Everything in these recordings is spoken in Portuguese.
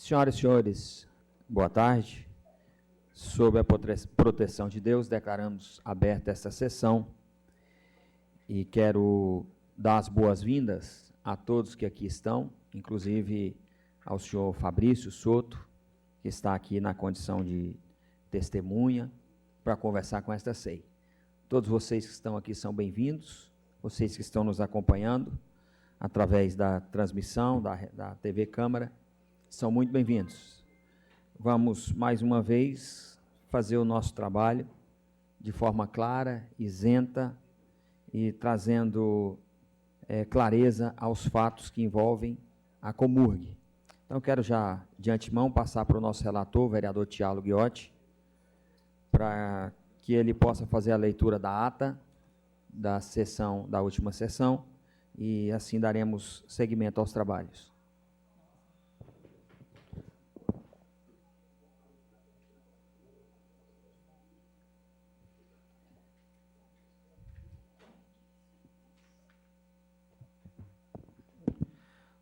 Senhoras e senhores, boa tarde. Sob a proteção de Deus, declaramos aberta esta sessão e quero dar as boas-vindas a todos que aqui estão, inclusive ao senhor Fabrício Soto, que está aqui na condição de testemunha para conversar com esta CEI. Todos vocês que estão aqui são bem-vindos, vocês que estão nos acompanhando através da transmissão da TV Câmara, são muito bem-vindos. Vamos, mais uma vez, fazer o nosso trabalho de forma clara, isenta e trazendo clareza aos fatos que envolvem a Comurg. Então, quero já, de antemão, passar para o nosso relator, o vereador Thiago Ghiotti, para que ele possa fazer a leitura da ata da última sessão, e assim daremos seguimento aos trabalhos.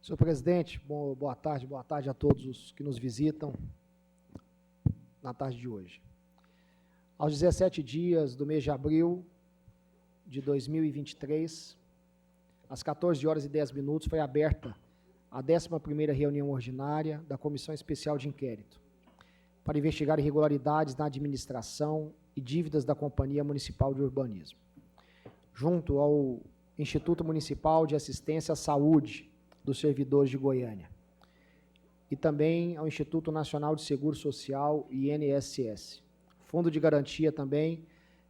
Senhor presidente, boa tarde a todos os que nos visitam na tarde de hoje. Aos 17 dias do mês de abril de 2023, às 14 horas e 10 minutos, foi aberta a 11ª reunião ordinária da Comissão Especial de Inquérito, para investigar irregularidades na administração e dívidas da Companhia Municipal de Urbanismo, junto ao Instituto Municipal de Assistência à Saúde dos Servidores de Goiânia, e também ao Instituto Nacional de Seguro Social, INSS, Fundo de Garantia também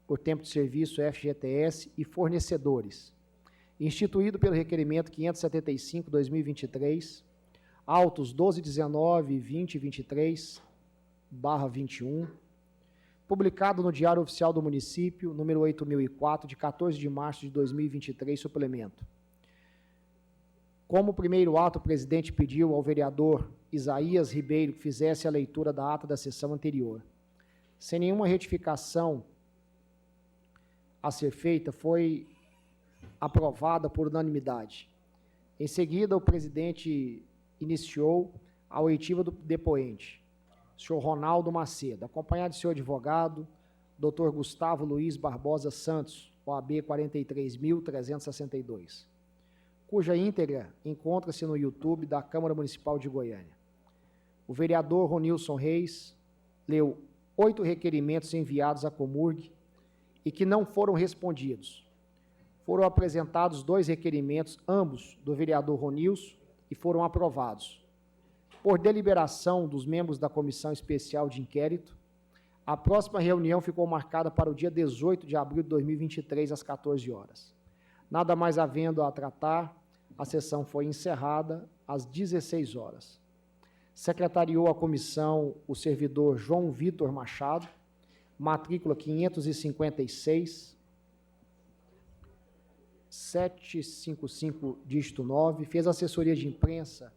por Tempo de Serviço, FGTS, e fornecedores, instituído pelo requerimento 575/2023, autos 1219 e 2023/21, publicado no Diário Oficial do Município, número 8004, de 14 de março de 2023, suplemento. Como primeiro ato, o presidente pediu ao vereador Isaías Ribeiro que fizesse a leitura da ata da sessão anterior. Sem nenhuma retificação a ser feita, foi aprovada por unanimidade. Em seguida, o presidente iniciou a oitiva do depoente, senhor Ronaldo Macedo, acompanhado de seu advogado, doutor Gustavo Luiz Barbosa Santos, OAB 43.362. Cuja íntegra encontra-se no YouTube da Câmara Municipal de Goiânia. O vereador Ronilson Reis leu 8 requerimentos enviados à Comurg e que não foram respondidos. Foram apresentados 2 requerimentos, ambos do vereador Ronilson, e foram aprovados. Por deliberação dos membros da Comissão Especial de Inquérito, a próxima reunião ficou marcada para o dia 18 de abril de 2023, às 14 horas. Nada mais havendo a tratar, a sessão foi encerrada às 16 horas. Secretariou a comissão o servidor João Vitor Machado, matrícula 556, 755, dígito 9, fez assessoria de imprensa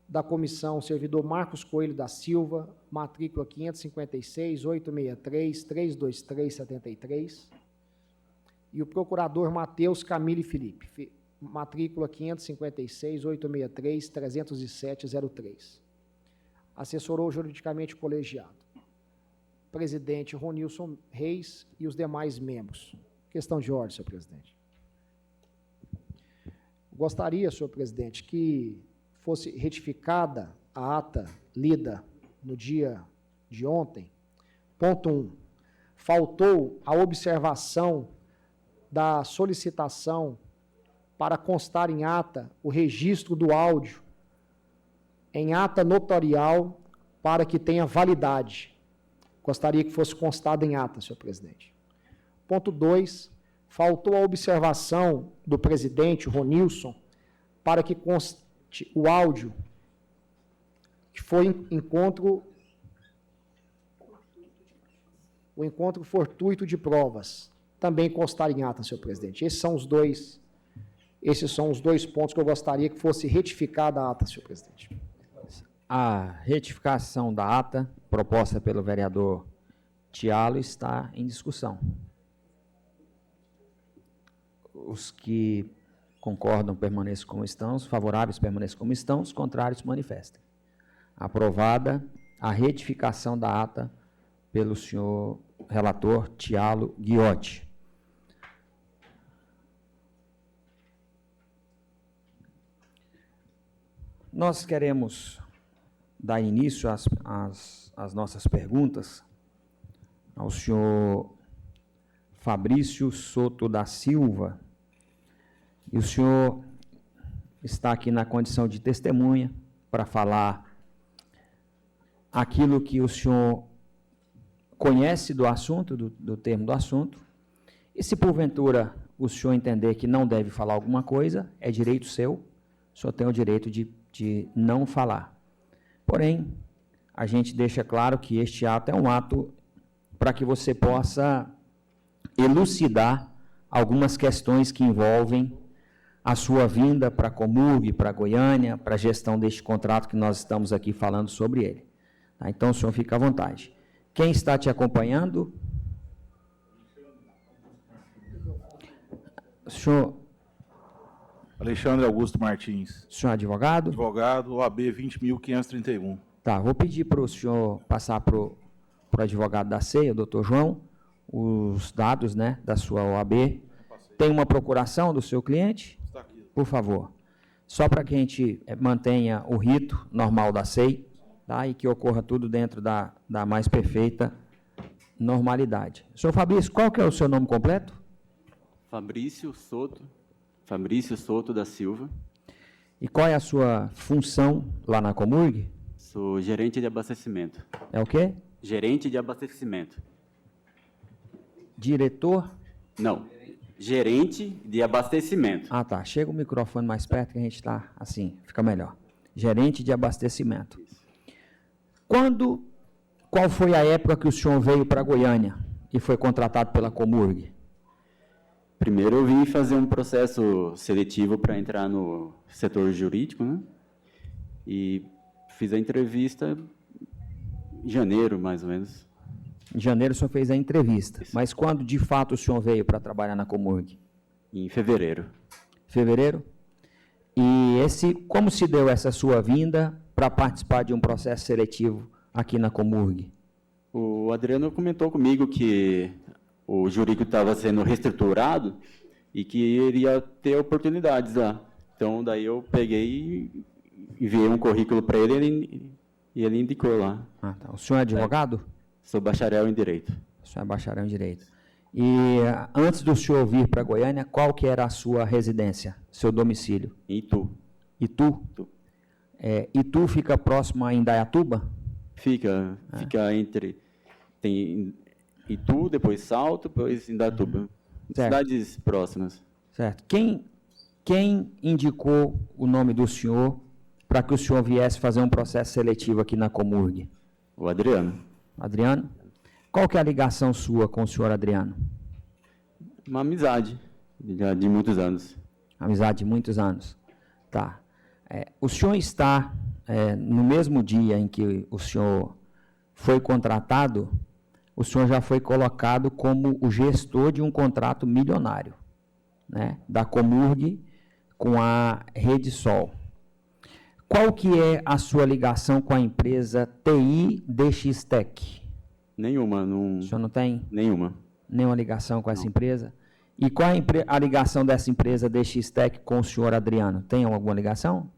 da comissão o servidor Marcos Coelho da Silva, matrícula 556, 863, 32373, e o procurador Matheus Camille Felipe, matrícula 556, 863, 30703. Assessorou juridicamente o colegiado. Presidente Ronilson Reis e os demais membros. Questão de ordem, senhor presidente. Gostaria, senhor presidente, que fosse retificada a ata lida no dia de ontem. Ponto 1. Faltou a observação da solicitação para constar em ata o registro do áudio em ata notarial para que tenha validade. Gostaria que fosse constado em ata, senhor presidente. Ponto 2, faltou a observação do presidente, Ronilson, para que conste o áudio que foi o encontro fortuito de provas, também constar em ata, senhor presidente. Esses são os dois pontos que eu gostaria que fosse retificada a ata, senhor presidente. A retificação da ata proposta pelo vereador Thiago está em discussão. Os que concordam permaneçam como estão, os favoráveis permaneçam como estão, os contrários manifestem. Aprovada a retificação da ata pelo senhor relator Tialo Ghiotti. Nós queremos dar início às nossas perguntas ao senhor Fabrício Soto da Silva. E o senhor está aqui na condição de testemunha para falar aquilo que o senhor conhece do assunto, do termo do assunto. E se porventura o senhor entender que não deve falar alguma coisa, é direito seu, o senhor tem o direito de não falar. Porém, a gente deixa claro que este ato é um ato para que você possa elucidar algumas questões que envolvem a sua vinda para a Comurg, para Goiânia, para a gestão deste contrato que nós estamos aqui falando sobre ele. Tá? Então, o senhor fica à vontade. Quem está te acompanhando? Senhor... Alexandre Augusto Martins. Senhor advogado? Advogado, OAB 20.531. Tá, vou pedir para o senhor passar para o advogado da CEIA, o doutor João, os dados, né, da sua OAB. Tem uma procuração do seu cliente? Está aqui. Por favor. Só para que a gente mantenha o rito normal da CEI, tá, e que ocorra tudo dentro da mais perfeita normalidade. Senhor Fabrício, qual que é o seu nome completo? Fabrício Soto da Silva. E qual é a sua função lá na Comurg? Sou gerente de abastecimento. É o quê? Gerente de abastecimento. Diretor? Não, gerente de abastecimento. Ah, tá. Chega o microfone mais perto que a gente está assim, fica melhor. Gerente de abastecimento. Qual foi a época que o senhor veio para Goiânia e foi contratado pela Comurg? Primeiro eu vim fazer um processo seletivo para entrar no setor jurídico, né? E fiz a entrevista em janeiro, mais ou menos. Em janeiro o senhor fez a entrevista. Isso. Mas quando, de fato, o senhor veio para trabalhar na Comurg? Em fevereiro. Fevereiro? E como se deu essa sua vinda para participar de um processo seletivo aqui na Comurg? O Adriano comentou comigo que o jurídico estava sendo reestruturado e que iria ter oportunidades lá. Então, daí eu peguei e enviei um currículo para ele e ele indicou lá. Ah, tá. O senhor é advogado? Sou bacharel em Direito. O senhor é bacharel em Direito. E antes do senhor vir para Goiânia, qual que era a sua residência, seu domicílio? Em Itu. Itu? Itu fica próximo a Indaiatuba? Fica entre... Tem Itu, depois Salto, depois Indaiatuba. Cidades próximas. Certo. Quem indicou o nome do senhor para que o senhor viesse fazer um processo seletivo aqui na Comurg? O Adriano. Adriano? Qual que é a ligação sua com o senhor Adriano? Uma amizade de muitos anos. Amizade de muitos anos. Tá. O senhor está, no mesmo dia em que o senhor foi contratado, o senhor já foi colocado como o gestor de um contrato milionário, né, da Comurg com a Rede Sol. Qual que é a sua ligação com a empresa TI DX-Tech? Nenhuma. Não... O senhor não tem? Nenhuma. Nenhuma ligação com essa empresa? E qual é a ligação dessa empresa DX-Tech com o senhor Adriano? Tem alguma ligação?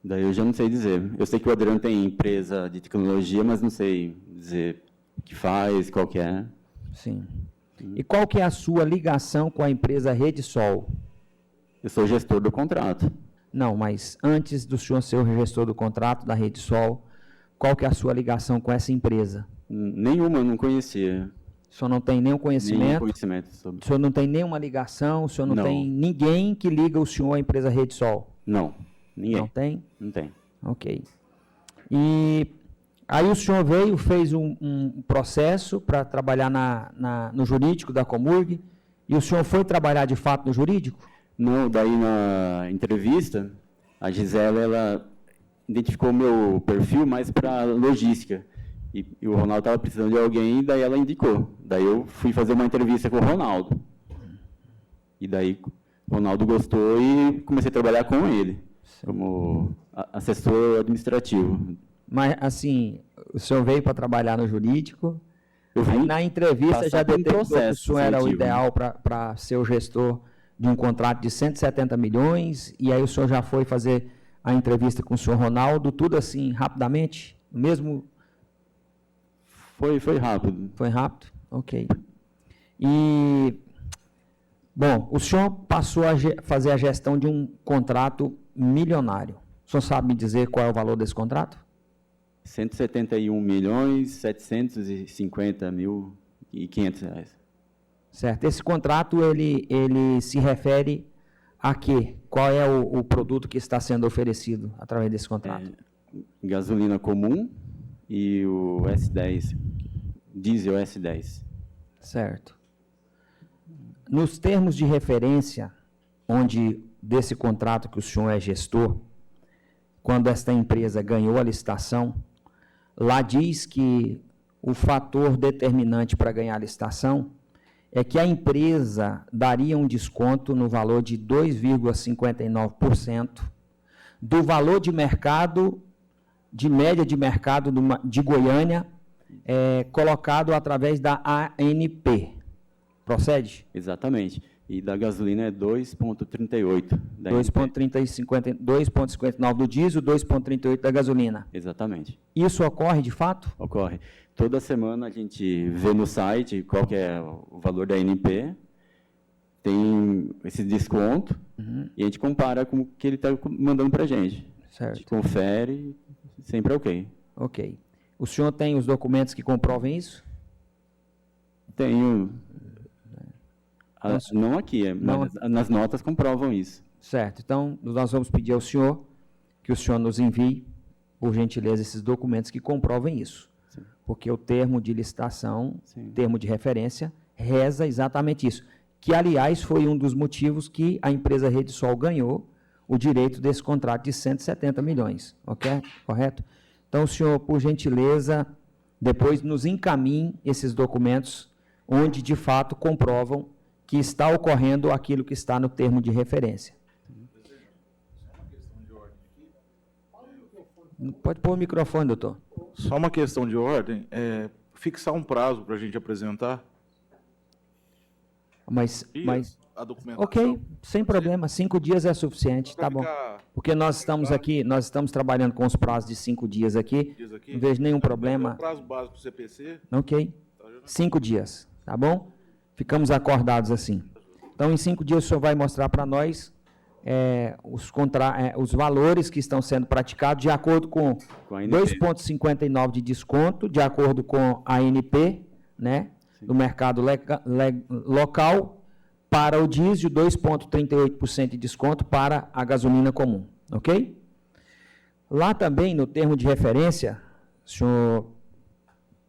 Daí eu já não sei dizer. Eu sei que o Adriano tem empresa de tecnologia, mas não sei dizer o que faz, qual que é. Sim. E qual que é a sua ligação com a empresa Rede Sol? Eu sou gestor do contrato. Não, mas antes do senhor ser o gestor do contrato da Rede Sol, qual que é a sua ligação com essa empresa? Nenhuma, não conhecia. O senhor não tem nenhum conhecimento? Nenhum conhecimento sobre. O senhor não tem nenhuma ligação? O senhor não tem ninguém que liga o senhor à empresa Rede Sol? Não, ninguém. Não tem? Não tem. Ok. E aí o senhor veio, fez um processo para trabalhar no jurídico da Comurg, e o senhor foi trabalhar de fato no jurídico? Não, daí na entrevista, a Gisela, ela identificou o meu perfil mais para logística. E o Ronaldo estava precisando de alguém, e daí ela indicou. Daí eu fui fazer uma entrevista com o Ronaldo. E daí o Ronaldo gostou e comecei a trabalhar com ele, como assessor administrativo. Mas, assim, o senhor veio para trabalhar no jurídico, Eu aí vim na entrevista passar já por um detectou que o processo senhor era o seletivo, né? ideal para ser o gestor de um contrato de 170 milhões, e aí o senhor já foi fazer a entrevista com o senhor Ronaldo, tudo assim, rapidamente? Mesmo Foi rápido. foi rápido? Ok. E, bom, o senhor passou a fazer a gestão de um contrato milionário. O senhor sabe me dizer qual é o valor desse contrato? 171.750.500 reais. Certo. Esse contrato, ele se refere a quê? Qual é o produto que está sendo oferecido através desse contrato? Gasolina comum e o S10, diesel S10. Certo. Nos termos de referência, onde desse contrato que o senhor é gestor, quando esta empresa ganhou a licitação, lá diz que o fator determinante para ganhar a licitação é que a empresa daria um desconto no valor de 2,59% do valor de mercado, de média de mercado de Goiânia, colocado através da ANP. Procede? Exatamente. E da gasolina é 2,38. 2,59 do diesel, 2,38 da gasolina. Exatamente. Isso ocorre de fato? Ocorre. Toda semana a gente vê no site qual que é o valor da ANP, tem esse desconto, e a gente compara com o que ele está mandando para a gente. Certo. A gente confere, sempre é ok. Ok. O senhor tem os documentos que comprovem isso? Tenho. Não aqui, mas nas notas comprovam isso. Certo. Então, nós vamos pedir ao senhor que o senhor nos envie, por gentileza, esses documentos que comprovem isso. Sim. Porque o termo de licitação, Sim. termo de referência, reza exatamente isso. Que, aliás, foi um dos motivos que a empresa Rede Sol ganhou o direito desse contrato de 170 milhões. Ok? Correto? Então, o senhor, por gentileza, depois nos encaminhe esses documentos onde, de fato, comprovam que está ocorrendo aquilo que está no termo de referência. Pode pôr o microfone, doutor. Só uma questão de ordem, fixar um prazo para a gente apresentar Mas a documentação. ok, sem problema, 5 dias é suficiente, Pra tá bom. ficar Porque nós estamos aqui, nós estamos trabalhando com os prazos de 5 dias aqui, dias aqui. não vejo nenhum É problema. o prazo básico do CPC. Ok, 5 dias, tá bom? Ficamos acordados assim. Então, em 5 dias, o senhor vai mostrar para nós os valores que estão sendo praticados de acordo com Com a ANP. 2,59 de desconto, de acordo com a ANP, né, do mercado local, para o diesel, 2,38% de desconto para a gasolina comum, ok? Lá também, no termo de referência, senhor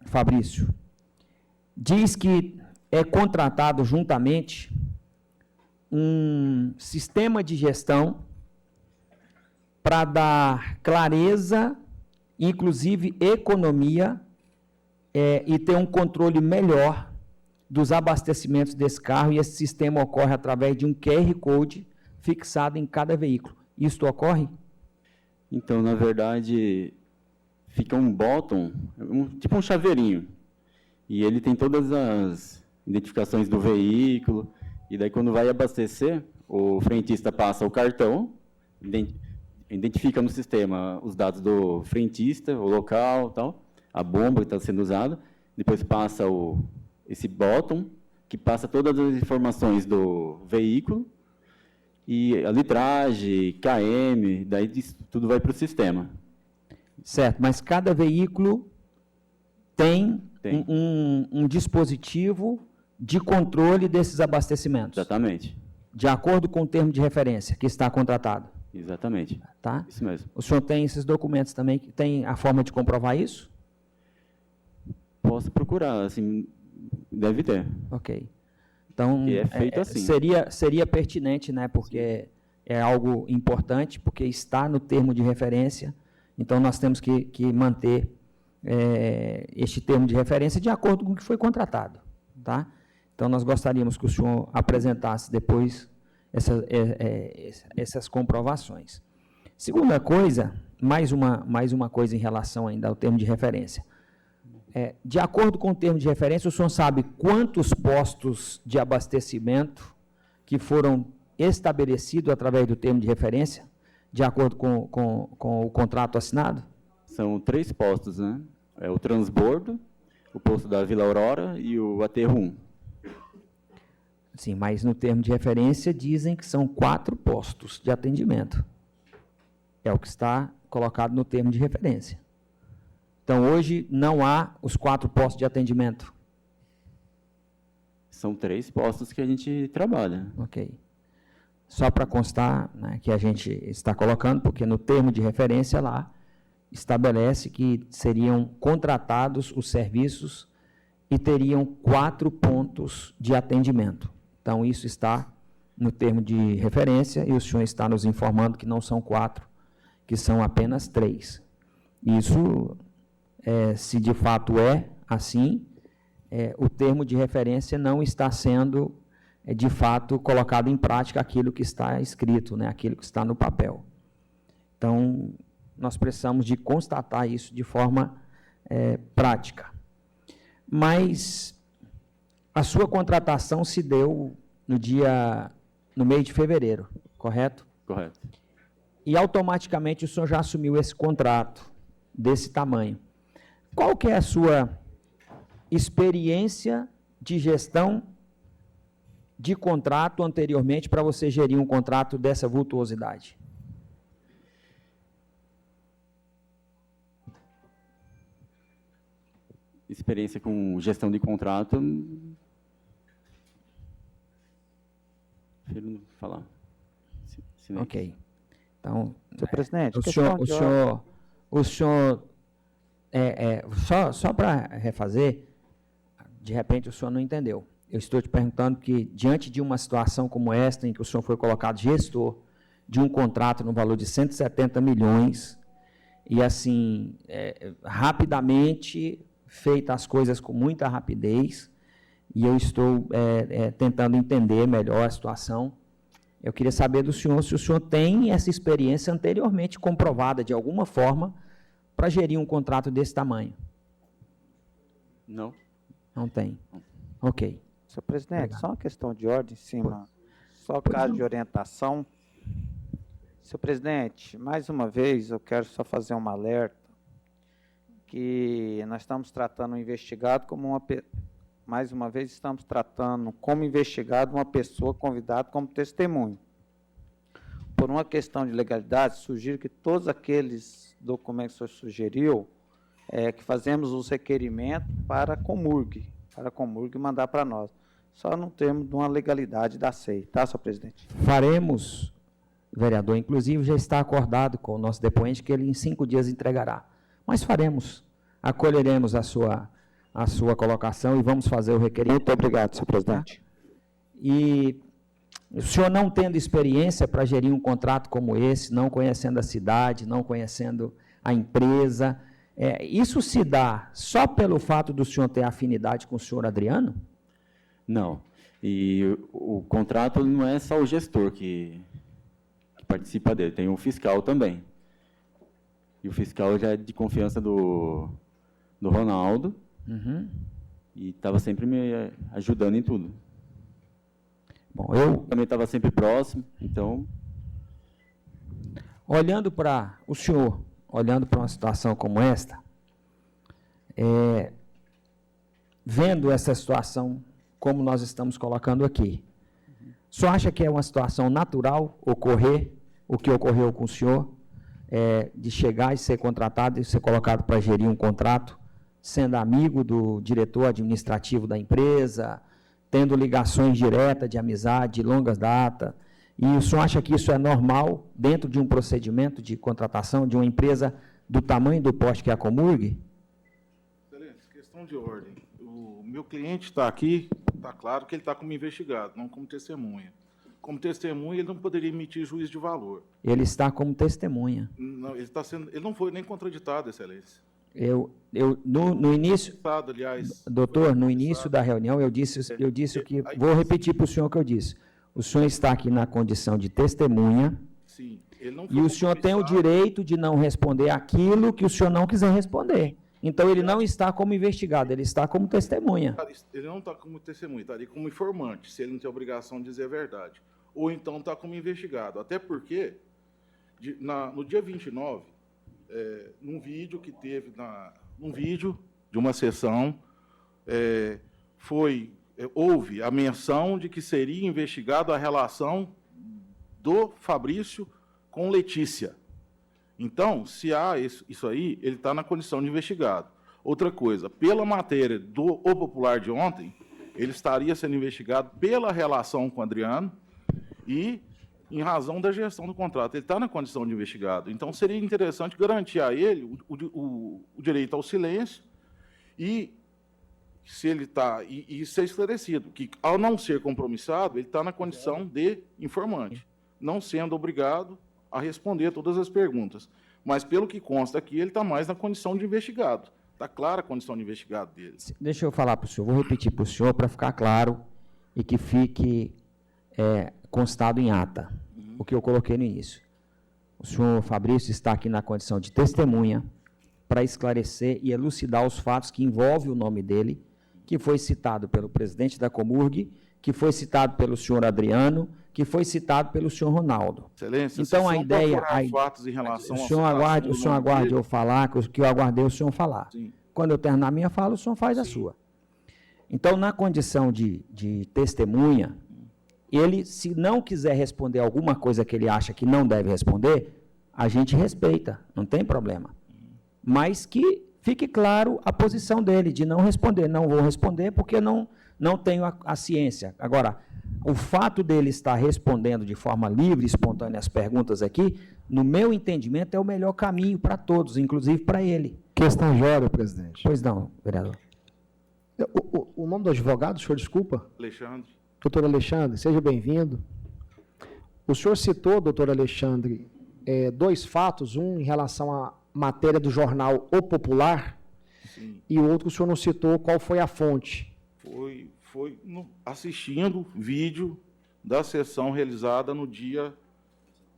Fabrício, diz que é contratado juntamente um sistema de gestão para dar clareza, inclusive economia, e ter um controle melhor dos abastecimentos desse carro, e esse sistema ocorre através de um QR Code fixado em cada veículo. Isto ocorre? Então, na verdade, fica um bottom, tipo um chaveirinho, e ele tem todas as identificações do veículo, e daí quando vai abastecer, o frentista passa o cartão, identifica no sistema os dados do frentista, o local, tal, a bomba que está sendo usada, depois passa esse bottom, que passa todas as informações do veículo, e a litragem, KM, daí tudo vai para o sistema. Certo, mas cada veículo tem. Um dispositivo de controle desses abastecimentos. Exatamente. De acordo com o termo de referência que está contratado. Exatamente. Tá? Isso mesmo. O senhor tem esses documentos também, que tem a forma de comprovar isso? Posso procurar, assim, deve ter. Ok. Então, E é feito assim. seria pertinente, né, porque é algo importante, porque está no termo de referência, então nós temos que manter este termo de referência de acordo com o que foi contratado. Tá? Então, nós gostaríamos que o senhor apresentasse depois essas comprovações. Segunda coisa mais uma coisa em relação ainda ao termo de referência. De acordo com o termo de referência, o senhor sabe quantos postos de abastecimento que foram estabelecidos através do termo de referência, de acordo com o contrato assinado? São 3 postos, né? É o transbordo, o posto da Vila Aurora e o aterro 1. Sim, mas no termo de referência dizem que são 4 postos de atendimento. É o que está colocado no termo de referência. Então, hoje não há os 4 postos de atendimento. São 3 postos que a gente trabalha. Ok. Só para constar, né, que a gente está colocando, porque no termo de referência lá estabelece que seriam contratados os serviços e teriam 4 pontos de atendimento. Então, isso está no termo de referência e o senhor está nos informando que não são 4, que são apenas 3. Isso, se de fato é assim, o termo de referência não está sendo, de fato, colocado em prática aquilo que está escrito, né, aquilo que está no papel. Então, nós precisamos de constatar isso de forma prática. Mas a sua contratação se deu no mês de fevereiro, correto? Correto. E automaticamente o senhor já assumiu esse contrato desse tamanho. Qual que é a sua experiência de gestão de contrato anteriormente para você gerir um contrato dessa vultuosidade? Experiência com gestão de contrato, prefiro não falar. Silêncio. Ok. Então, Senhor presidente, o senhor só para refazer, de repente o senhor não entendeu. Eu estou te perguntando que, diante de uma situação como esta, em que o senhor foi colocado gestor de um contrato no valor de 170 milhões, e assim, rapidamente, feitas as coisas com muita rapidez, e eu estou tentando entender melhor a situação. Eu queria saber do senhor se o senhor tem essa experiência anteriormente comprovada, de alguma forma, para gerir um contrato desse tamanho. Não. Não tem. Ok. Senhor presidente, Obrigado. só uma questão de ordem em cima, só caso de orientação. Senhor presidente, mais uma vez eu quero só fazer um alerta que nós estamos tratando o investigado como mais uma vez estamos tratando como investigado uma pessoa convidada como testemunho. Por uma questão de legalidade, sugiro que todos aqueles documentos que o senhor sugeriu, que fazemos os requerimentos para a Comurg mandar para nós. Só não temos uma legalidade da SEI, tá, senhor presidente? Faremos, vereador, inclusive já está acordado com o nosso depoente que ele em 5 dias entregará. Mas faremos, acolheremos a sua colocação e vamos fazer o requerimento. Muito obrigado, senhor presidente. E o senhor não tendo experiência para gerir um contrato como esse, não conhecendo a cidade, não conhecendo a empresa, isso se dá só pelo fato do senhor ter afinidade com o senhor Adriano? Não. E o contrato não é só o gestor que participa dele, tem o fiscal também. E o fiscal já é de confiança do Ronaldo, e estava sempre me ajudando em tudo. Bom, eu também estava sempre próximo, então... Olhando para o senhor, olhando para uma situação como esta, vendo essa situação como nós estamos colocando aqui, o senhor acha que é uma situação natural ocorrer o que ocorreu com o senhor, de chegar e ser contratado e ser colocado para gerir um contrato, sendo amigo do diretor administrativo da empresa, tendo ligações diretas de amizade, de longas datas, e o senhor acha que isso é normal dentro de um procedimento de contratação de uma empresa do tamanho do porte que é a Comurg? Excelência, questão de ordem. O meu cliente está aqui, está claro que ele está como investigado, não como testemunha. Como testemunha, ele não poderia emitir juízo de valor. Ele está como testemunha. Não, ele não foi nem contraditado, excelência. No início, aliás, doutor, no início da reunião, eu disse vou repetir para o senhor o que eu disse. O senhor está aqui na condição de testemunha. Sim. Ele não foi E o senhor tem o compromissado. direito de não responder aquilo que o senhor não quiser responder. Então, ele não está como investigado, ele está como testemunha. Ele não está como testemunha, está ali como informante, se ele não tem obrigação de dizer a verdade. Ou então está como investigado. Até porque, no dia 29, num vídeo que teve, num vídeo de uma sessão, houve a menção de que seria investigado a relação do Fabrício com Letícia. Então, se há isso aí, ele está na condição de investigado. Outra coisa, pela matéria do O Popular de ontem, ele estaria sendo investigado pela relação com o Adriano e em razão da gestão do contrato. Ele está na condição de investigado. Então, seria interessante garantir a ele o direito ao silêncio e se ele está e ser esclarecido que, ao não ser compromissado, ele está na condição de informante, não sendo obrigado a responder todas as perguntas. Mas, pelo que consta aqui, ele está mais na condição de investigado. Está clara a condição de investigado dele. Deixa eu falar para o senhor, vou repetir para o senhor para ficar claro e que fique constado em ata o que eu coloquei no início. O senhor Fabrício está aqui na condição de testemunha para esclarecer e elucidar os fatos que envolvem o nome dele, que foi citado pelo presidente da Comurg, que foi citado pelo senhor Adriano, que foi citado pelo senhor Ronaldo. Excelência, Então, a ideia... fatos em relação o senhor aguarde eu falar, que eu aguardei o senhor falar. Sim. Quando eu terminar a minha fala, o senhor faz a sua. Então, na condição de testemunha, ele, se não quiser responder alguma coisa que ele acha que não deve responder, a gente respeita, não tem problema. Mas que fique claro a posição dele, de não responder. Não vou responder porque não tenho a ciência. Agora, o fato dele estar respondendo de forma livre e espontânea as perguntas aqui, no meu entendimento, é o melhor caminho para todos, inclusive para ele. Questão jória, presidente. Pois não, vereador. O nome do advogado, o senhor desculpa? Alexandre. Doutor Alexandre, seja bem-vindo. O senhor citou, doutor Alexandre, dois fatos, um em relação à matéria do jornal O Popular, Sim. e o outro o senhor não citou qual foi a fonte. Assistindo vídeo da sessão realizada no dia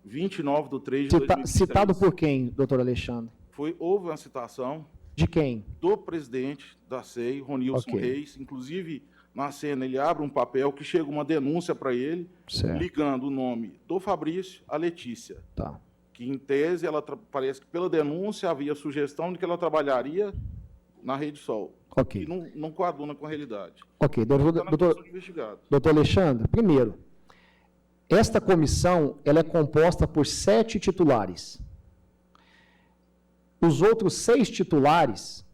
29/3 de 2023. Citado por quem, doutor Alexandre? Houve uma citação De quem? do presidente da SEI, Ronilson Ok. Reis. Inclusive, na cena, ele abre um papel que chega uma denúncia para ele, Certo. ligando o nome do Fabrício à Letícia. Tá. Que, em tese, parece que pela denúncia havia sugestão de que ela trabalharia na Rede Sol. Ok. E não coaduna com a realidade. Ok, Está na condição doutor de investigado. Alexandre, primeiro, esta comissão ela é composta por 7 titulares. Os outros 6 titulares,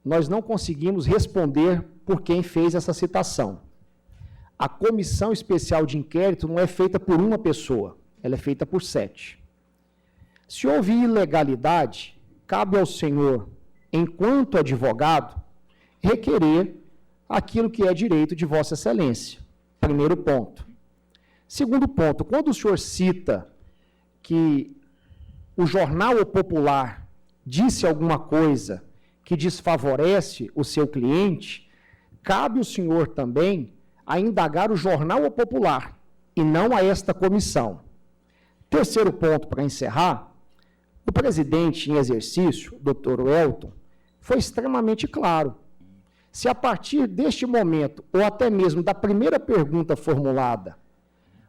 nós não conseguimos responder por quem fez essa citação. A comissão especial de inquérito não é feita por uma pessoa, ela é feita por 7. Se houve ilegalidade, cabe ao senhor, enquanto advogado, requerer aquilo que é direito de Vossa Excelência. Primeiro ponto. Segundo ponto, quando o senhor cita que o jornal O Popular disse alguma coisa que desfavorece o seu cliente, cabe o senhor também a indagar o jornal O Popular e não a esta comissão. Terceiro ponto, para encerrar, o presidente em exercício, Dr. Welton, foi extremamente claro. Se a partir deste momento, ou até mesmo da primeira pergunta formulada,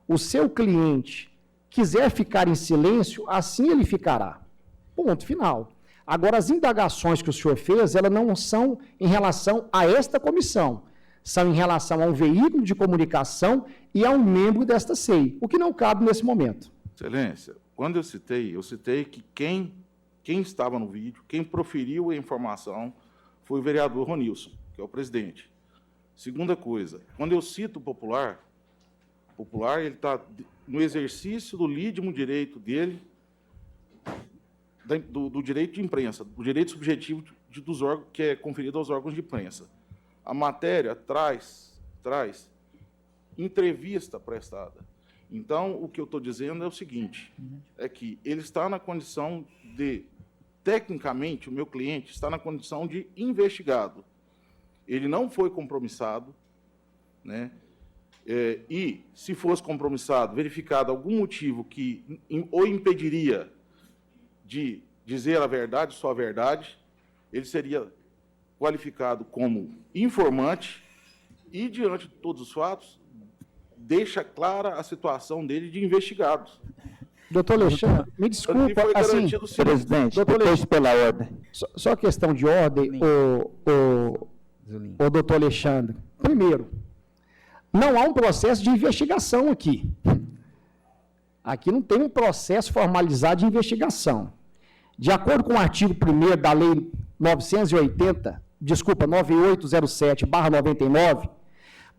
o seu cliente quiser ficar em silêncio, assim ele ficará. Ponto final. Agora, as indagações que o senhor fez, elas não são em relação a esta comissão, são em relação a um veículo de comunicação e a um membro desta SEI, o que não cabe nesse momento. Excelência, quando eu citei que quem estava no vídeo, quem proferiu a informação foi o vereador Ronilson, que é o presidente. Segunda coisa, quando eu cito o popular ele está no exercício do lídimo direito dele, do direito de imprensa, do direito subjetivo dos órgãos, que é conferido aos órgãos de imprensa. A matéria traz entrevista prestada. Então, o que eu estou dizendo é o seguinte, é que ele está na condição de, tecnicamente, o meu cliente está na condição de investigado. Ele não foi compromissado, né? e, se fosse compromissado, verificado algum motivo que o impediria de dizer a verdade, só a verdade, ele seria qualificado como informante e, diante de todos os fatos, deixa clara a situação dele de investigado. Doutor Alexandre, me desculpa, Ele foi assim, garantido o seguinte, Presidente, doutor depois pela ordem. só questão de ordem, Zulim. o doutor Alexandre. Primeiro, não há um processo de investigação aqui. Aqui não tem um processo formalizado de investigação. De acordo com o artigo 1º da Lei 9807/99,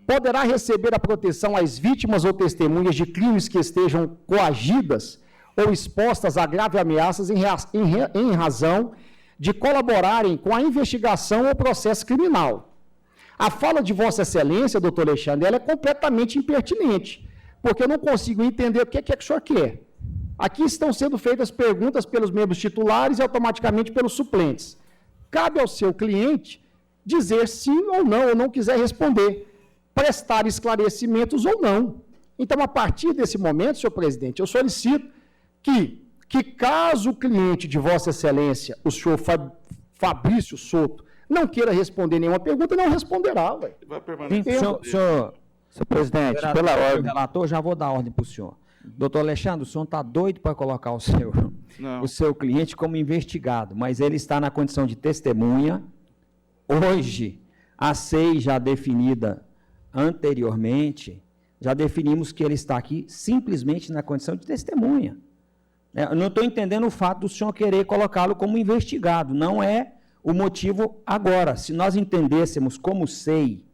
poderá receber a proteção às vítimas ou testemunhas de crimes que estejam coagidas ou expostas a grave ameaças em razão de colaborarem com a investigação ou processo criminal. A fala de Vossa Excelência, doutor Alexandre, ela é completamente impertinente, porque eu não consigo entender o que é que o senhor quer. Aqui estão sendo feitas perguntas pelos membros titulares e automaticamente pelos suplentes. Cabe ao seu cliente dizer sim ou não quiser responder, prestar esclarecimentos ou não. Então, a partir desse momento, senhor presidente, eu solicito que caso o cliente de Vossa Excelência, o senhor Fabrício Souto, não queira responder nenhuma pergunta, não responderá. vai Sim, permanecer. senhor Presidente, vereador, pela ordem. relator, já vou dar ordem para o senhor. Doutor Alexandre, o senhor está doido para colocar Não. o seu cliente como investigado, mas ele está na condição de testemunha. Hoje, a SEI já definida anteriormente, já definimos que ele está aqui simplesmente na condição de testemunha. Eu não estou entendendo o fato do senhor querer colocá-lo como investigado. Não é o motivo agora. Se nós entendêssemos como SEI,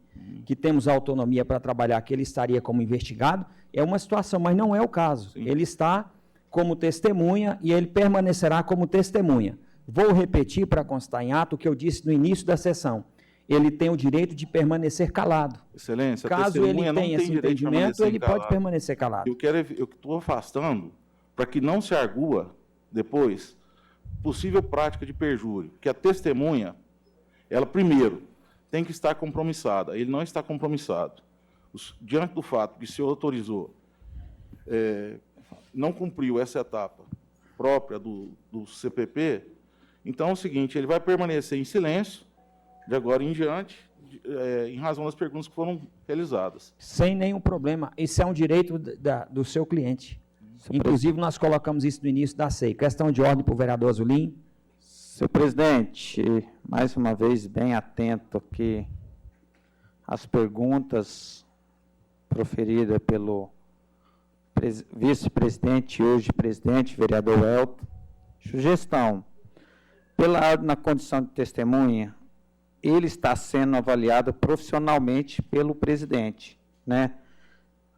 que temos autonomia para trabalhar, que ele estaria como investigado, é uma situação, mas não é o caso. Sim. Ele está como testemunha e ele permanecerá como testemunha. Vou repetir para constar em ato o que eu disse no início da sessão. Ele tem o direito de permanecer calado. Excelência, a Caso ele testemunha não tenha tem esse direito de entendimento, permanecer ele pode calado. permanecer calado. Eu estou afastando para que não se argua depois possível prática de perjúrio, que a testemunha, ela primeiro tem que estar compromissada. Ele não está compromissado. Diante do fato que o senhor autorizou, não cumpriu essa etapa própria do CPP, então é o seguinte, ele vai permanecer em silêncio de agora em diante, em razão das perguntas que foram realizadas. Sem nenhum problema. Isso é um direito do seu cliente. Inclusive, nós colocamos isso no início da SEI. Questão de ordem para o vereador Zulim. Senhor presidente, mais uma vez, bem atento aqui às perguntas proferidas pelo vice-presidente, hoje presidente, vereador Elton. Sugestão, pela ordem na condição de testemunha, ele está sendo avaliado profissionalmente pelo presidente, né?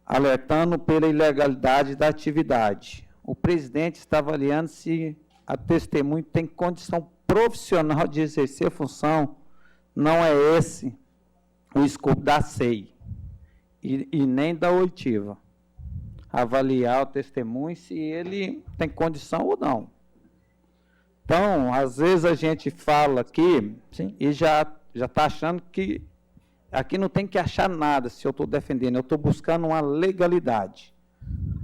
Alertando pela ilegalidade da atividade. O presidente está avaliando se a testemunha tem condição profissional de exercer a função. Não é esse o escopo da SEI e nem da oitiva. Avaliar o testemunho se ele tem condição ou não. Então, às vezes a gente fala aqui Sim. e já está achando que aqui não tem que achar nada se eu estou defendendo, eu estou buscando uma legalidade.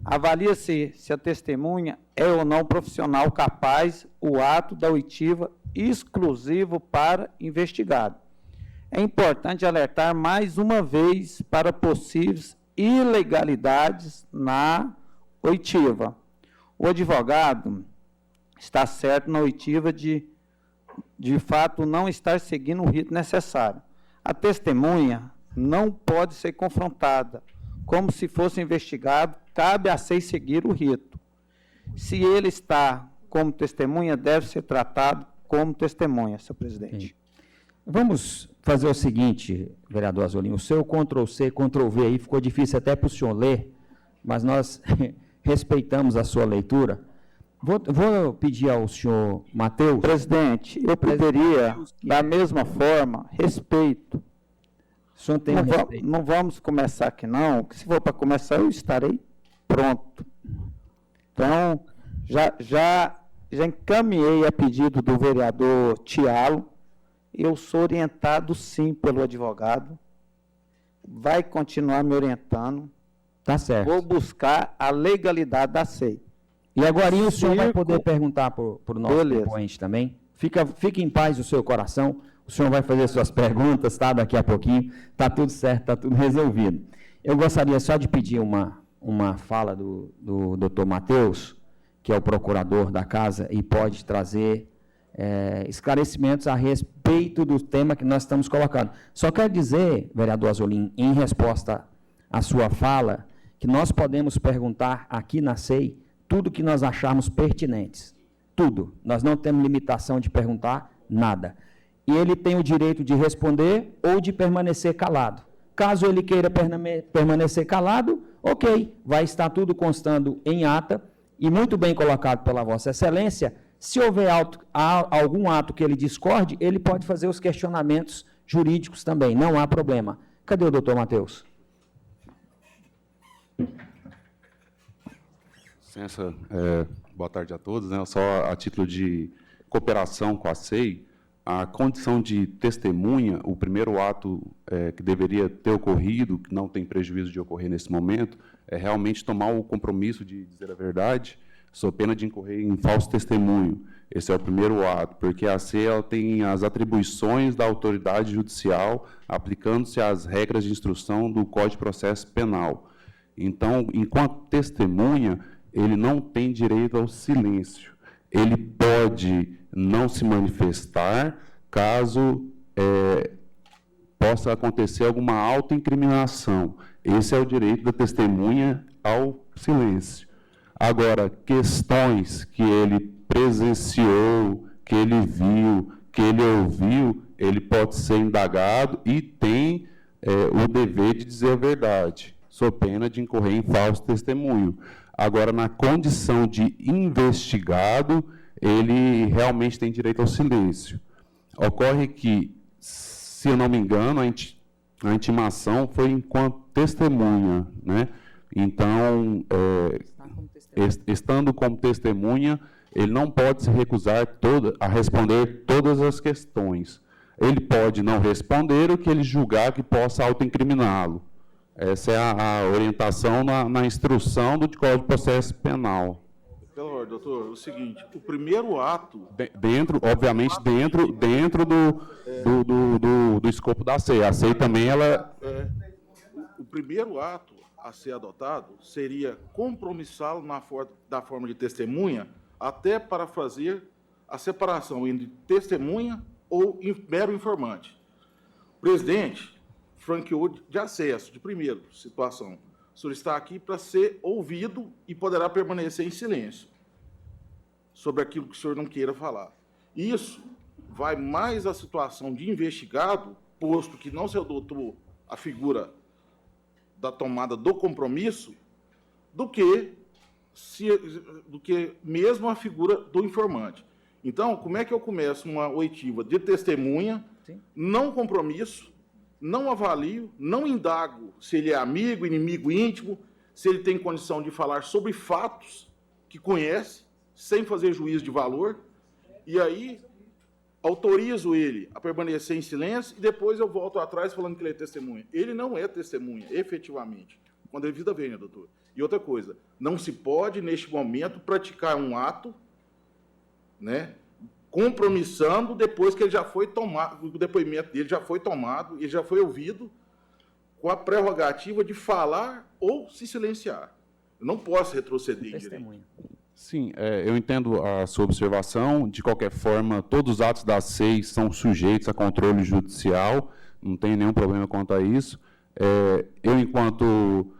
Avalia-se se a testemunha é ou não profissional capaz, o ato da oitiva exclusivo para investigado. É importante alertar mais uma vez para possíveis ilegalidades na oitiva. O advogado está certo na oitiva de fato não estar seguindo o rito necessário. A testemunha não pode ser confrontada. Como se fosse investigado, cabe a SEI seguir o rito. Se ele está como testemunha, deve ser tratado como testemunha, senhor presidente. Sim. Vamos fazer o seguinte, vereador Azolim, o seu Ctrl+C, Ctrl+V aí ficou difícil até para o senhor ler, mas nós respeitamos a sua leitura. Vou pedir ao senhor Matheus. Presidente, eu poderia, da mesma forma, respeito. O senhor tem respeito. Não vamos começar aqui, não, que se for para começar, eu estarei pronto. Então, já encaminhei a pedido do vereador Tialo. Eu sou orientado, sim, pelo advogado. vai continuar me orientando. Tá certo. Vou buscar a legalidade da SEI. E agora o senhor vai Circo- poder perguntar para o nosso Beleza. depoente também. Fique em paz o seu coração. O senhor vai fazer suas perguntas, tá? Daqui a pouquinho. Tá tudo certo, tá tudo resolvido. Eu gostaria só de pedir uma fala do doutor Matheus, que é o procurador da casa, e pode trazer esclarecimentos a respeito do tema que nós estamos colocando. Só quero dizer, vereador Azolim, em resposta à sua fala, que nós podemos perguntar aqui na SEI tudo que nós acharmos pertinentes. Tudo. Nós não temos limitação de perguntar nada. E ele tem o direito de responder ou de permanecer calado. Caso ele queira permanecer calado, ok, vai estar tudo constando em ata e muito bem colocado pela Vossa Excelência. Se houver algum ato que ele discorde, ele pode fazer os questionamentos jurídicos também, não há problema. Cadê o doutor Matheus? Licença, boa tarde a todos. Né? Só a título de cooperação com a SEI, a condição de testemunha, o primeiro ato que deveria ter ocorrido, que não tem prejuízo de ocorrer nesse momento, é realmente tomar o compromisso de dizer a verdade, sob pena de incorrer em falso testemunho. Esse é o primeiro ato, porque a SEI ela tem as atribuições da autoridade judicial, aplicando-se às regras de instrução do Código de Processo Penal. Então, enquanto testemunha, ele não tem direito ao silêncio. Ele pode não se manifestar caso possa acontecer alguma autoincriminação. Esse é o direito da testemunha ao silêncio. Agora, questões que ele presenciou, que ele viu, que ele ouviu, ele pode ser indagado e tem o dever de dizer a verdade, sob pena de incorrer em falso testemunho. Agora, na condição de investigado, ele realmente tem direito ao silêncio. Ocorre que, se eu não me engano, a intimação foi enquanto testemunha, né? Então, estando como testemunha, ele não pode se recusar a responder todas as questões. Ele pode não responder o que ele julgar que possa autoincriminá-lo. Essa é a orientação na instrução do Código de Processo Penal. Pelo amor, doutor, o seguinte, o primeiro ato... Obviamente, dentro do escopo da SEI. A SEI também, ela... O primeiro ato a ser adotado seria compromissá-lo da forma de testemunha, até para fazer a separação entre testemunha ou mero informante. O presidente franqueou de acesso, de primeira situação. O senhor está aqui para ser ouvido e poderá permanecer em silêncio sobre aquilo que o senhor não queira falar. Isso vai mais à situação de investigado, posto que não se adotou a figura da tomada do compromisso, do que mesmo a figura do informante. Então, como é que eu começo uma oitiva de testemunha, Sim. não compromisso, não avalio, não indago se ele é amigo, inimigo íntimo, se ele tem condição de falar sobre fatos que conhece, sem fazer juízo de valor, e aí autorizo ele a permanecer em silêncio e depois eu volto atrás falando que ele é testemunha. Ele não é testemunha, efetivamente, quando a vida vem, né, doutor? E outra coisa, não se pode, neste momento, praticar um ato, né, compromissando depois que ele já foi tomado, o depoimento dele já foi tomado, ele já foi ouvido, com a prerrogativa de falar ou se silenciar. Eu não posso retroceder em direito. Sim, eu entendo a sua observação. De qualquer forma, todos os atos da SEI são sujeitos a controle judicial, não tem nenhum problema quanto a isso. Eu, enquanto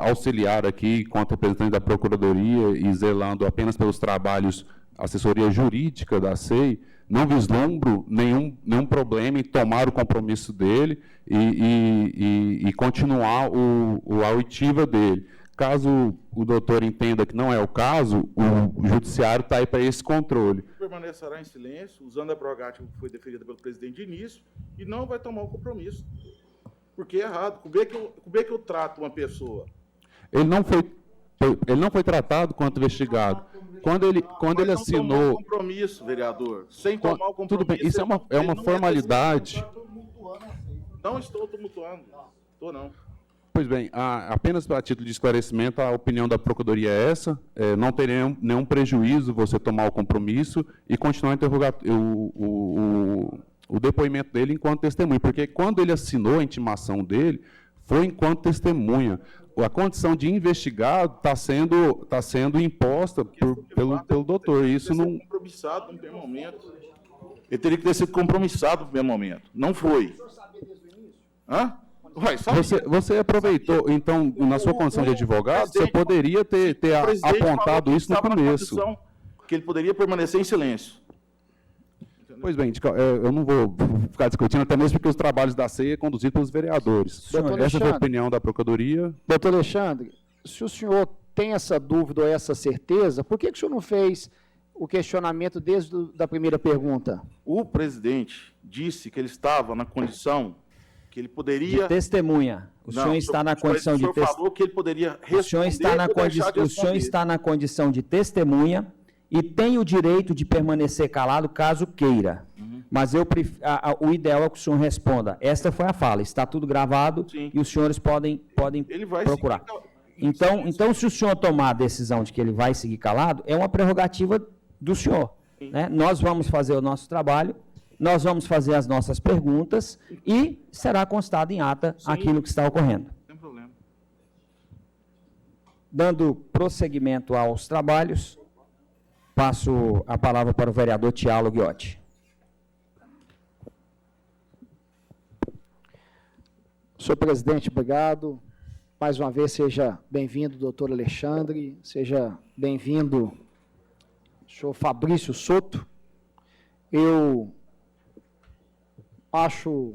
auxiliar aqui, enquanto representante da Procuradoria e zelando apenas pelos trabalhos assessoria jurídica da SEI, não vislumbro nenhum problema em tomar o compromisso dele e continuar a oitiva dele. Caso o doutor entenda que não é o caso, o judiciário está aí para esse controle. Permanecerá em silêncio, usando a prerrogativa que foi deferida pelo presidente de início, e não vai tomar o compromisso. Porque é errado. Como é que eu trato uma pessoa? Ele não foi tratado quanto investigado. Quando ele assinou... Não tomou o compromisso, vereador. Sem tomar o compromisso... Tudo bem, isso é uma formalidade. Não estou tumultuando. Estou não. Pois bem, apenas a título de esclarecimento, a opinião da Procuradoria é essa, não tem nenhum prejuízo você tomar o compromisso e continuar o depoimento dele enquanto testemunha, porque quando ele assinou a intimação dele, foi enquanto testemunha. A condição de investigado está sendo imposta pelo doutor. Isso não... Compromissado no primeiro momento. Ele teria que ter sido compromissado no primeiro momento. Não foi. Hã? Ué, Você aproveitou, então, na sua condição de advogado, você poderia ter apontado isso no começo. Que ele poderia permanecer em silêncio. Pois bem, eu não vou ficar discutindo, até mesmo porque os trabalhos da CEI é conduzido pelos vereadores. Essa foi a opinião da Procuradoria. Doutor Alexandre, se o senhor tem essa dúvida ou essa certeza, por que o senhor não fez o questionamento desde a primeira pergunta? O presidente disse que ele estava na condição que ele poderia... De testemunha. O senhor está na condição de testemunha. O senhor falou que ele poderia responder. O senhor está na condição de testemunha e tem o direito de permanecer calado caso queira. Mas o ideal é que o senhor responda. Esta foi a fala, está tudo gravado. Sim. E os senhores podem procurar. Então, se o senhor tomar a decisão de que ele vai seguir calado, é uma prerrogativa do senhor. Né? Nós vamos fazer o nosso trabalho, nós vamos fazer as nossas perguntas e será constado em ata aquilo que está ocorrendo. Não tem problema. Dando prosseguimento aos trabalhos, passo a palavra para o vereador Tiago Ghiotti. Senhor presidente, obrigado. Mais uma vez, seja bem-vindo, doutor Alexandre, seja bem-vindo, senhor Fabrício Soto. Eu acho,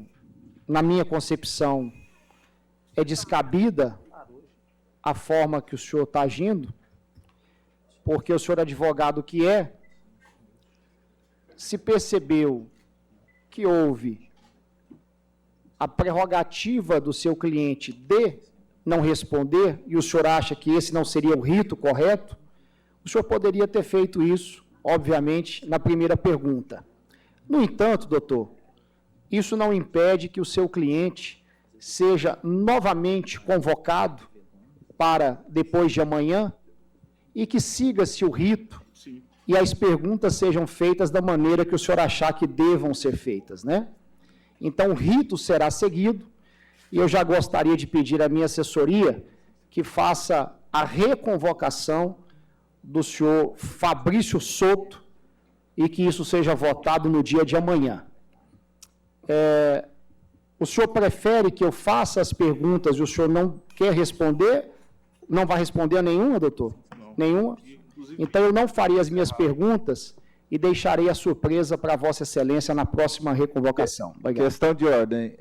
na minha concepção, é descabida a forma que o senhor está agindo, porque o senhor advogado que se percebeu que houve a prerrogativa do seu cliente de não responder, e o senhor acha que esse não seria o rito correto, o senhor poderia ter feito isso, obviamente, na primeira pergunta. No entanto, doutor, isso não impede que o seu cliente seja novamente convocado para depois de amanhã e que siga-se o rito. Sim. E as perguntas sejam feitas da maneira que o senhor achar que devam ser feitas, né? Então, o rito será seguido, e eu já gostaria de pedir à minha assessoria que faça a reconvocação do senhor Fabrício Soto e que isso seja votado no dia de amanhã. O senhor prefere que eu faça as perguntas e o senhor não quer responder? Não vai responder a nenhuma, doutor? Não. Nenhuma? Então, eu não farei as minhas perguntas e deixarei a surpresa para Vossa Excelência na próxima reconvocação. Obrigado. Questão de ordem.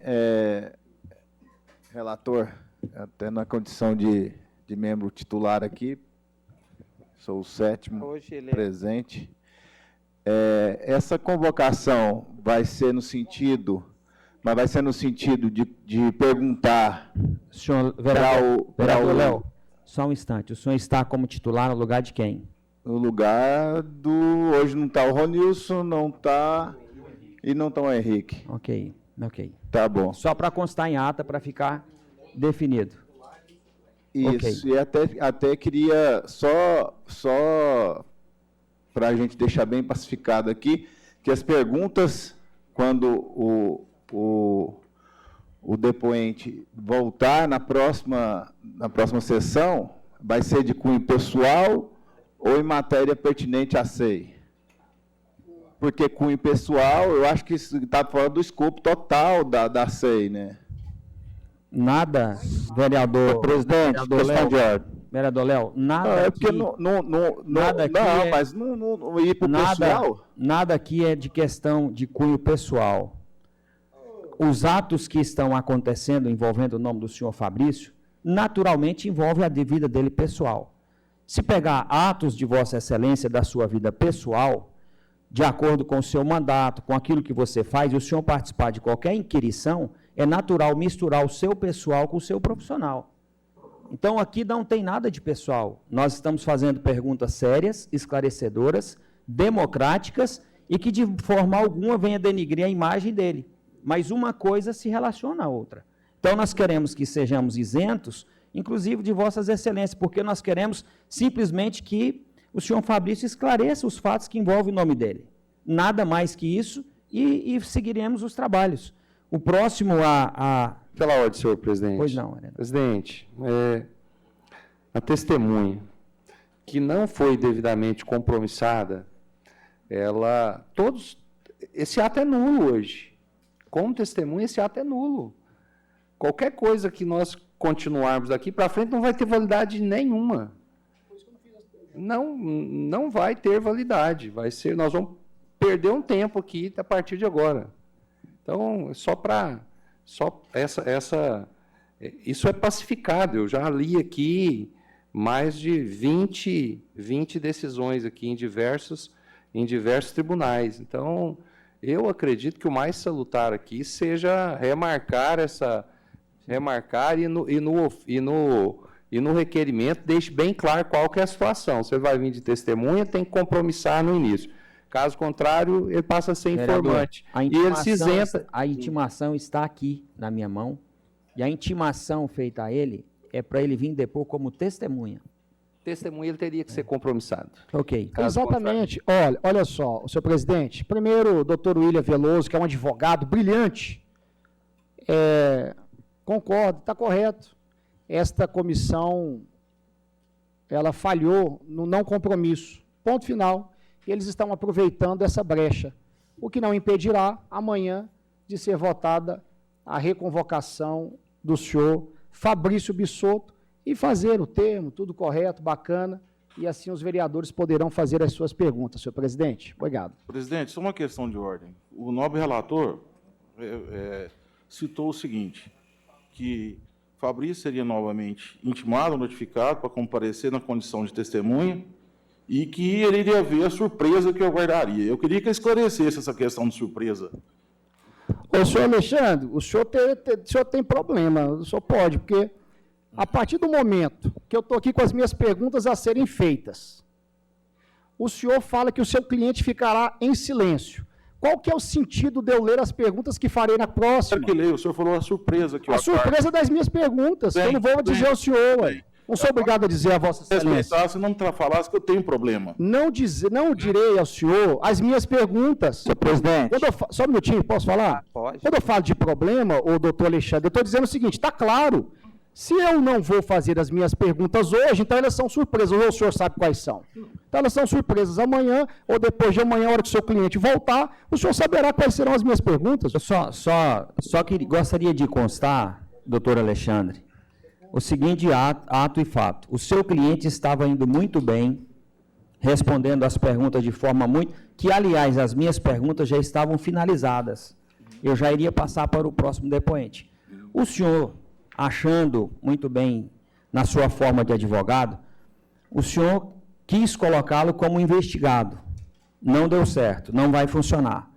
Relator, até na condição de membro titular aqui, sou o 7º presente. Essa convocação vai ser no sentido de perguntar... Senhor vereador Léo, só um instante. O senhor está como titular no lugar de quem? No lugar do... Hoje não está o Ronilson, não está... E não está o Henrique. Ok. Tá bom. Só para constar em ata, para ficar definido. Isso, okay. E até queria só para a gente deixar bem pacificado aqui, que as perguntas, quando o depoente voltar na próxima sessão, vai ser de cunho pessoal ou em matéria pertinente à SEI? Porque cunho pessoal, eu acho que isso está fora do escopo total da SEI, né? Nada, vereador... Presidente, questão de ordem. Vereador Léo, nada não, é aqui... Nada aqui não, mas não ir para o pessoal? Nada aqui é de questão de cunho pessoal. Os atos que estão acontecendo envolvendo o nome do senhor Fabrício, naturalmente envolve a vida dele pessoal. Se pegar atos de Vossa Excelência da sua vida pessoal, de acordo com o seu mandato, com aquilo que você faz, e o senhor participar de qualquer inquirição, é natural misturar o seu pessoal com o seu profissional. Então, aqui não tem nada de pessoal. Nós estamos fazendo perguntas sérias, esclarecedoras, democráticas, e que de forma alguma venha denigrir a imagem dele. Mas uma coisa se relaciona à outra. Então, nós queremos que sejamos isentos, inclusive de vossas excelências, porque nós queremos simplesmente que o senhor Fabrício esclareça os fatos que envolvem o nome dele. Nada mais que isso, e seguiremos os trabalhos. O próximo Pela ordem, senhor presidente. Pois não, Arena. Presidente, a testemunha que não foi devidamente compromissada, esse ato é nulo hoje. Como testemunha, esse ato é nulo. Qualquer coisa que nós continuarmos daqui para frente não vai ter validade nenhuma. Não vai ter validade. Nós vamos perder um tempo aqui a partir de agora. Então, isso é pacificado. Eu já li aqui mais de 20 decisões aqui em diversos tribunais. Então, eu acredito que o mais salutar aqui seja remarcar e no requerimento deixe bem claro qual que é a situação. Você vai vir de testemunha, tem que compromissar no início. Caso contrário, ele passa a ser informante. E ele se isenta. A intimação está aqui na minha mão, e a intimação feita a ele é para ele vir depor como testemunha. Testemunha, ele teria que ser compromissado. Ok. Exatamente. Olha só, senhor presidente. Primeiro, o doutor William Veloso, que é um advogado brilhante, concordo, está correto. Esta comissão, ela falhou no não compromisso. Ponto final. Eles estão aproveitando essa brecha, o que não impedirá, amanhã, de ser votada a reconvocação do senhor Fabrício Bisotto e fazer o termo, tudo correto, bacana, e assim os vereadores poderão fazer as suas perguntas, senhor presidente. Obrigado. Presidente, só uma questão de ordem. O nobre relator citou o seguinte, que Fabrício seria novamente intimado, notificado para comparecer na condição de testemunha e que ele iria ver a surpresa que eu guardaria. Eu queria que ele esclarecesse essa questão de surpresa. Ô, senhor Alexandre, o senhor tem problema, o senhor pode, porque a partir do momento que eu estou aqui com as minhas perguntas a serem feitas, o senhor fala que o seu cliente ficará em silêncio. Qual que é o sentido de eu ler as perguntas que farei na próxima? Eu que leio, o senhor falou a surpresa que eu A surpresa das minhas perguntas, eu não vou dizer ao senhor, ué. Não sou obrigado a dizer a vossa excelência. Se não falasse que eu tenho problema. Não direi ao senhor as minhas perguntas. Senhor presidente. Só um minutinho, posso falar? Pode. Quando eu falo de problema, ô doutor Alexandre, eu estou dizendo o seguinte, está claro, se eu não vou fazer as minhas perguntas hoje, então elas são surpresas, ou o senhor sabe quais são. Então elas são surpresas amanhã, ou depois de amanhã, a hora que o seu cliente voltar, o senhor saberá quais serão as minhas perguntas. Eu só que gostaria de constar, doutor Alexandre, o seguinte ato e fato. O seu cliente estava indo muito bem, respondendo as perguntas de forma muito... Que, aliás, as minhas perguntas já estavam finalizadas. Eu já iria passar para o próximo depoente. O senhor, achando muito bem na sua forma de advogado, o senhor quis colocá-lo como investigado. Não deu certo, não vai funcionar.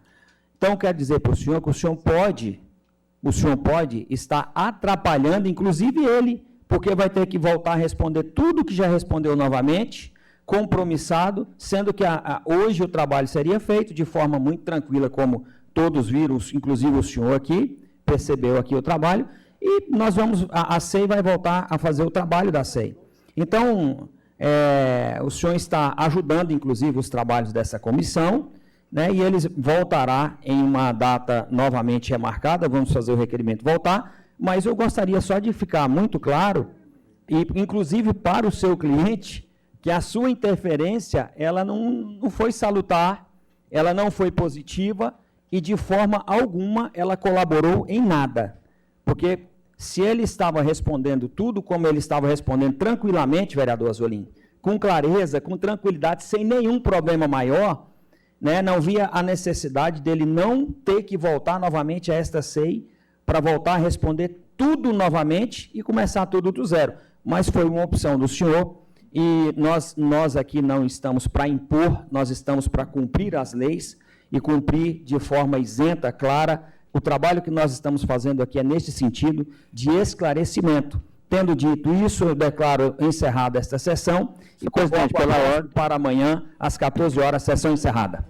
Então, quero dizer para o senhor que o senhor pode estar atrapalhando, inclusive ele, porque vai ter que voltar a responder tudo que já respondeu novamente, compromissado, sendo que hoje o trabalho seria feito de forma muito tranquila, como todos viram, inclusive o senhor aqui, percebeu aqui o trabalho, e nós a SEI vai voltar a fazer o trabalho da SEI. Então, o senhor está ajudando, inclusive, os trabalhos dessa comissão, né, e eles voltará em uma data novamente remarcada, vamos fazer o requerimento voltar, mas eu gostaria só de ficar muito claro, e inclusive para o seu cliente, que a sua interferência, ela não foi salutar, ela não foi positiva, e de forma alguma ela colaborou em nada. Porque se ele estava respondendo tudo como ele estava respondendo tranquilamente, vereador Azolim, com clareza, com tranquilidade, sem nenhum problema maior, né, não via a necessidade dele não ter que voltar novamente a esta SEI para voltar a responder tudo novamente e começar tudo do zero. Mas foi uma opção do senhor e nós aqui não estamos para impor, nós estamos para cumprir as leis e cumprir de forma isenta, clara. O trabalho que nós estamos fazendo aqui é nesse sentido de esclarecimento. Tendo dito isso, eu declaro encerrada esta sessão e, presidente, pela ordem, para amanhã, às 14 horas, sessão encerrada.